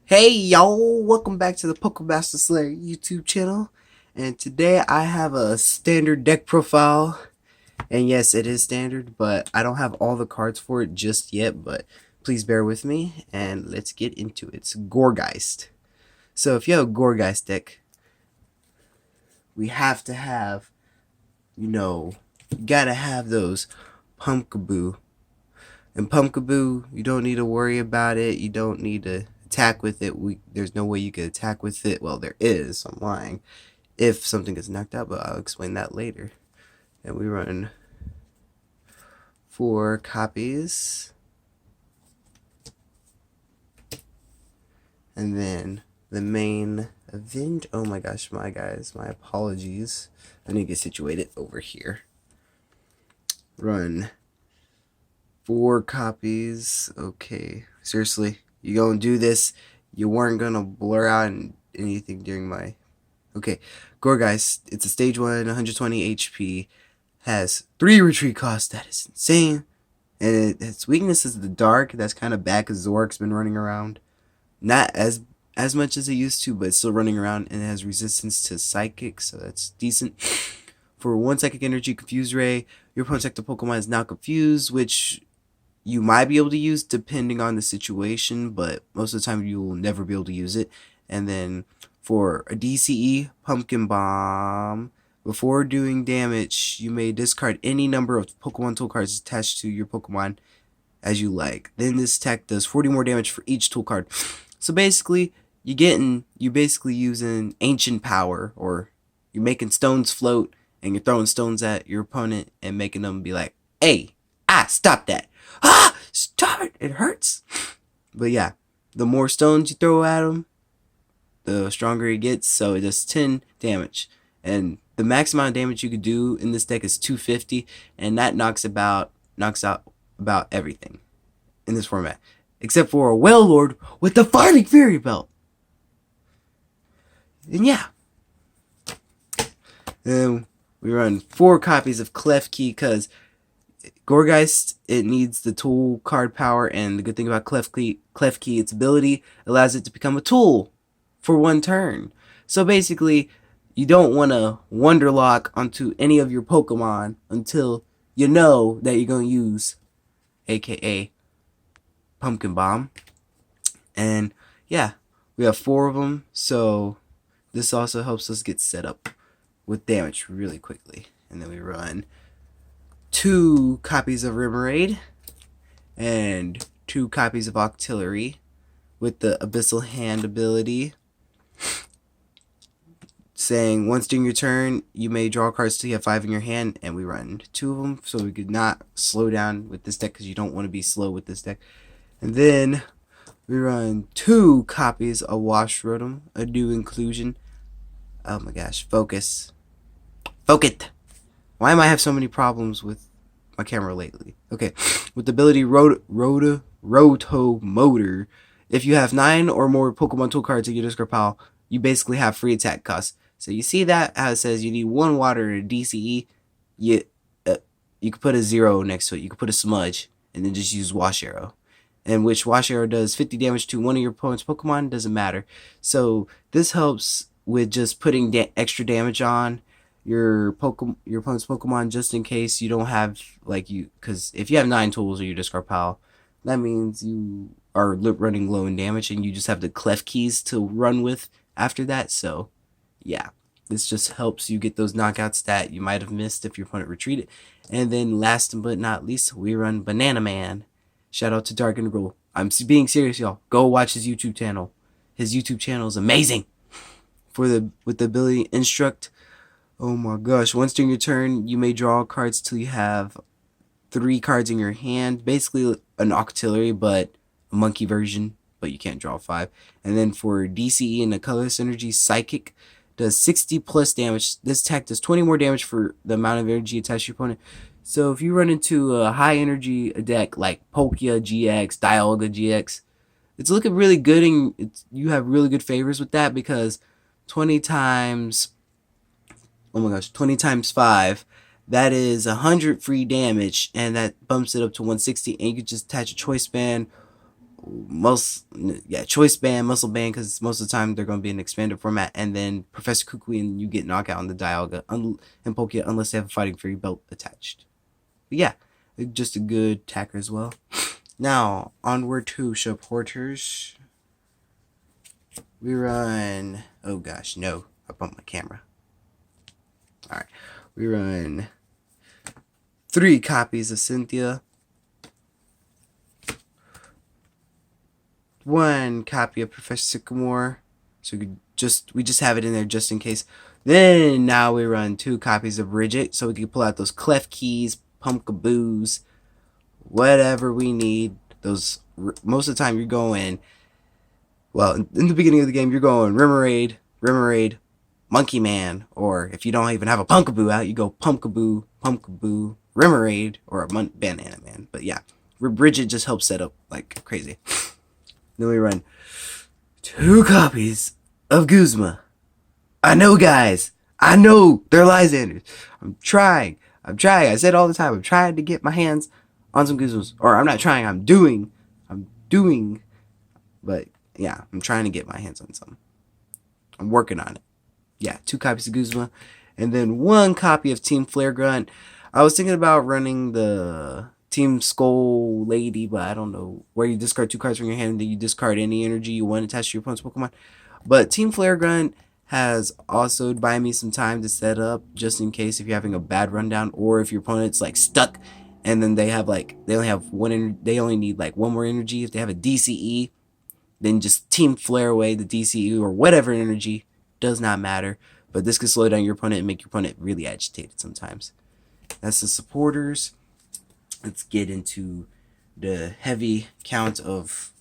Hey y'all, welcome back to the Pokemaster Slayer YouTube channel. And today I have a standard deck profile. And yes, it is standard, but I don't have all the cards for it just yet. But please bear with me and let's get into it. It's Gourgeist. So if you have a Gourgeist deck, we have to have, you gotta have those Pumpkaboo. And Pumpkaboo, you don't need to worry about it. You don't need to attack with it. There's no way you could attack with it. Well, there is. I'm lying. If something gets knocked out, but I'll explain that later. And we run 4 copies. And then the main event. Oh my gosh, my guys, my apologies. I need to get situated over here. Run 4 copies. Okay, seriously, you gonna do this? You weren't gonna blur out anything during my... Okay, Gourgeist, it's a stage 1, 120 HP, has 3 retreat costs. That is insane. And its weakness is the dark. That's kind of bad because Zork's been running around. Not as much as it used to, but it's still running around, and it has resistance to psychic, so that's decent. For 1 psychic energy, Confuse Ray, your opponent's active Pokemon is now confused, which you might be able to use depending on the situation, but most of the time you will never be able to use it. And then for a DCE, Pumpkin Bomb, before doing damage, you may discard any number of Pokemon tool cards attached to your Pokemon as you like. Then this attack does 40 more damage for each tool card. So basically, you're basically using ancient power, or you're making stones float, and you're throwing stones at your opponent and making them be like, hey, stop that. Stop it, it hurts. But yeah, the more stones you throw at him, the stronger he gets, so it does 10 damage. And the max amount of damage you could do in this deck is 250, and that knocks out about everything in this format. Except for a Wailord with the Fighting Fury Belt. And yeah. Then we run 4 copies of Klefki because Gourgeist, it needs the tool card power, and the good thing about Klefki, its ability allows it to become a tool for 1 turn. So basically, you don't want to Wonderlock onto any of your Pokemon until you know that you're going to use, aka Pumpkin Bomb. And yeah, we have 4 of them, so this also helps us get set up with damage really quickly. And then we run 2 copies of Remoraid and 2 copies of Octillery with the Abyssal Hand ability, saying once during your turn you may draw cards till you have 5 in your hand. And we run 2 of them so we could not slow down with this deck, because you don't want to be slow with this deck. And then we run 2 copies of Wash Rotom, a new inclusion. Oh my gosh, focus. Focus! Why am I have so many problems with my camera lately? Okay, with the ability Roto Motor, if you have 9 or more Pokemon tool cards in your discard pile, you basically have free attack costs. So you see that how it says you need 1 water and a DCE. You could put a 0 next to it. You could put a smudge and then just use Wash Arrow. And which Wash Arrow does 50 damage to one of your opponent's Pokemon, doesn't matter. So this helps with just putting extra damage on your opponent's Pokemon, just in case you don't have, because if you have 9 tools in your discard pile, that means you are running low in damage, and you just have the Klefkis to run with after that. So yeah, this just helps you get those knockouts that you might have missed if your opponent retreated. And then last but not least, we run Banana Man. Shout out to Dark and Rule. I'm being serious, y'all. Go watch his YouTube channel. His YouTube channel is amazing. With the ability Instruct. Oh my gosh. Once during your turn, you may draw cards till you have 3 cards in your hand. Basically an Octillery, but a monkey version, but you can't draw 5. And then for DCE and the Colorless Energy, Psychic does 60 plus damage. This attack does 20 more damage for the amount of energy attached to your opponent. So if you run into a high energy deck like Palkia GX, Dialga GX, it's looking really good, and you have really good favors with that, because 20 times, oh my gosh, 20 times 5, that is 100 free damage, and that bumps it up to 160, and you can just attach a Choice Band choice band, muscle band, because most of the time they're going to be in expanded format, and then Professor Kukui, and you get knockout on the Dialga and Pokia unless they have a fighting fury belt attached. But yeah, just a good attacker as well. Now onward to supporters. We run. Oh gosh, no! I bumped my camera. All right, we run 3 copies of Cynthia, 1 copy of Professor Sycamore, so we just have it in there just in case. Then now we run 2 copies of Bridget, so we can pull out those clef keys, pumpkaboos, whatever we need. Those most of the time you're going. Well, in the beginning of the game, you're going Remoraid, Monkey Man, or if you don't even have a Pumpkaboo out, you go Pumpkaboo, Remoraid, or a Banana Man. But yeah, Bridget just helps set up like crazy. Then we run 2 copies of Guzma. I know, guys. I know they're Lysanders. I'm trying. I said all the time, I'm trying to get my hands on some Guzmas. Or I'm not trying, I'm doing. But yeah, I'm trying to get my hands on some. I'm working on it. Yeah, 2 copies of Guzma. And then 1 copy of Team Flare Grunt. I was thinking about running the Team Skull Lady, but I don't know, where you discard 2 cards from your hand and then you discard any energy you want attached to your opponent's Pokemon. But Team Flare Grunt has also buy me some time to set up, just in case if you're having a bad rundown, or if your opponent's like stuck and then they only need like 1 more energy. If they have a DCE, then just Team Flare away the DCE or whatever energy, does not matter. But this can slow down your opponent and make your opponent really agitated sometimes. That's the supporters. Let's get into the heavy count of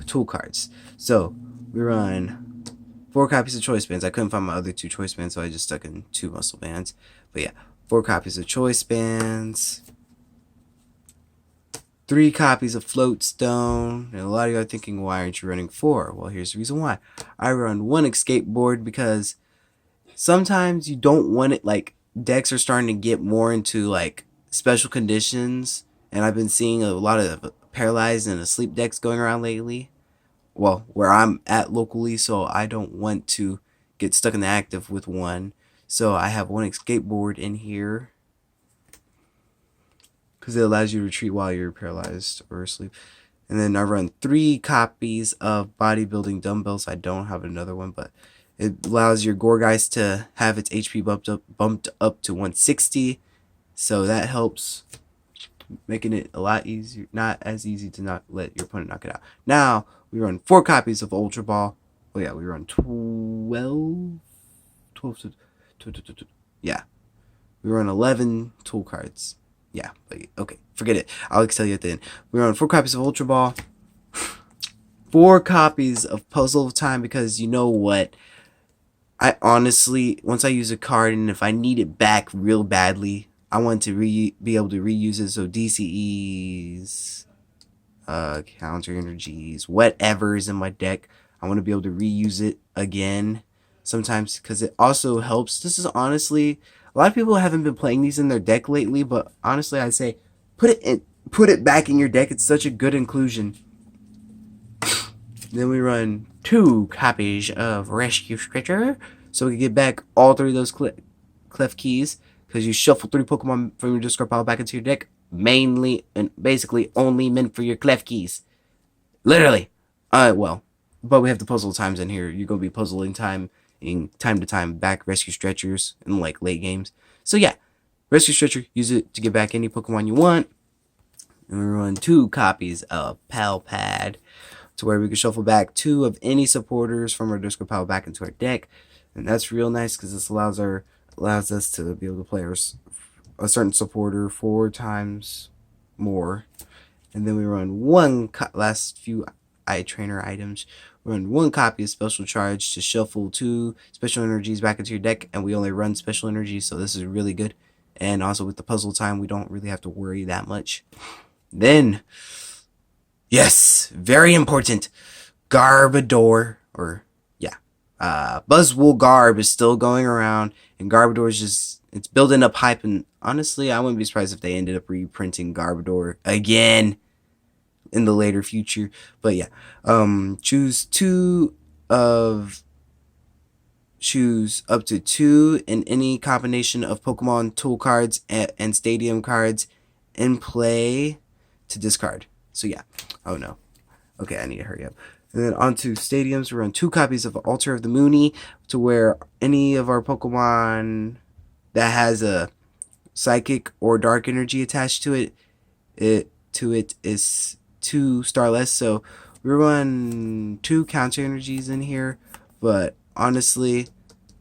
tool cards. So we run 4 copies of choice bands. I couldn't find my other 2 choice bands, so I just stuck in 2 muscle bands. But yeah, 4 copies of choice bands, 3 copies of float stone. And a lot of you are thinking, why aren't you running 4? Well, here's the reason why. I run 1 escape board because sometimes you don't want it, like decks are starting to get more into like special conditions, and I've been seeing a lot of paralyzed and asleep decks going around lately. Well, where I'm at locally, so I don't want to get stuck in the active with 1. So I have 1 escape board in here because it allows you to retreat while you're paralyzed or asleep. And then I run 3 copies of bodybuilding dumbbells. I don't have another one, but it allows your Gourgeist to have its HP bumped up to 160. So that helps, making it a lot easier, not as easy to not let your opponent knock it out. Now we run 4 copies of Ultra Ball. Oh yeah, we run 12 yeah. We run 11 tool cards. Yeah, okay, forget it. I'll tell you at the end. We run 4 copies of Ultra Ball, 4 copies of Puzzle of Time, because you know what? I honestly, once I use a card and if I need it back real badly, I want to be able to reuse it. So DCEs, counter energies, whatever is in my deck, I want to be able to reuse it again sometimes, because it also helps. This is honestly, a lot of people haven't been playing these in their deck lately, but honestly I say put it back in your deck. It's such a good inclusion. Then we run 2 copies of Rescue Stretcher, so we can get back all 3 of those clef keys, because you shuffle 3 Pokemon from your discard pile back into your deck, mainly and basically only meant for your clef keys. Literally. Well, but we have the puzzle times in here. You're going to be puzzling time to time back Rescue Stretchers in like late games. So yeah, Rescue Stretcher, use it to get back any Pokemon you want. And we run 2 copies of Pal Pad, to where we can shuffle back 2 of any supporters from our discard pile back into our deck. And that's real nice, because this allows us to be able to play a certain supporter 4 times more. And then we run 1 last few eye trainer items. We run 1 copy of Special Charge to shuffle 2 special energies back into your deck, and we only run special energies, so this is really good. And also with the puzzle time, we don't really have to worry that much. Then, yes, very important, Garbodor, or yeah, Buzzwool Garb is still going around, and Garbodor is just, it's building up hype, and honestly, I wouldn't be surprised if they ended up reprinting Garbodor again. in the later future. But yeah, choose up to two in any combination of Pokemon tool cards and stadium cards in play to discard. So yeah. Oh no. Okay, I need to hurry up. And then onto stadiums, we run 2 copies of Altar of the Moony to where any of our Pokemon that has a psychic or dark energy attached to it is 2 starless. So we run 2 counter energies in here, but honestly,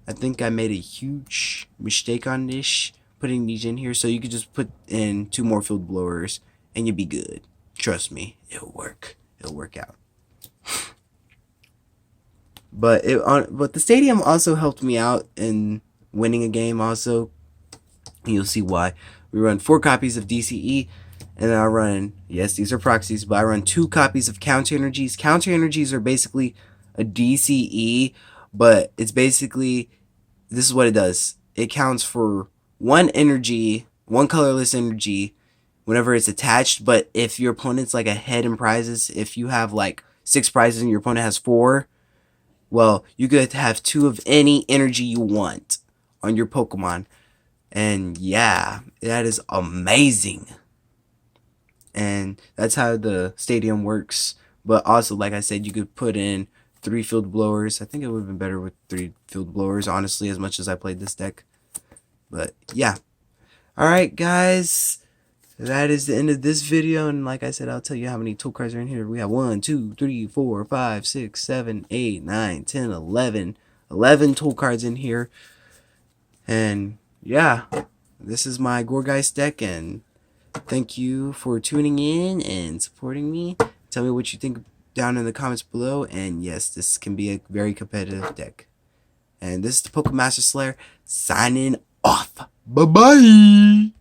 I think I made a huge mistake on this putting these in here. So you could just put in 2 more field blowers and you'll be good. Trust me, it'll work. It'll work out. But the stadium also helped me out in winning a game also. You'll see why. We run 4 copies of DCE, and I run, yes, these are proxies, but I run 2 copies of counter energies. Counter energies are basically a DCE, but it's basically, this is what it does. It counts for 1 energy, 1 colorless energy, whenever it's attached. But if your opponent's like ahead in prizes, if you have like 6 prizes and your opponent has 4, well, you could have 2 of any energy you want on your Pokemon. And yeah, that is amazing. And that's how the stadium works. But also, like I said, you could put in 3 field blowers. I think it would have been better with 3 field blowers, honestly, as much as I played this deck. But yeah. Alright, guys. That is the end of this video. And like I said, I'll tell you how many tool cards are in here. We have 1, 2, 3, 4, 5, 6, 7, 8, 9, 10, 11. 11 tool cards in here. And yeah, this is my Gourgeist deck, and thank you for tuning in and supporting me. Tell me what you think down in the comments below, and yes, this can be a very competitive deck. And this is the Pokemaster Slayer signing off. Bye-bye!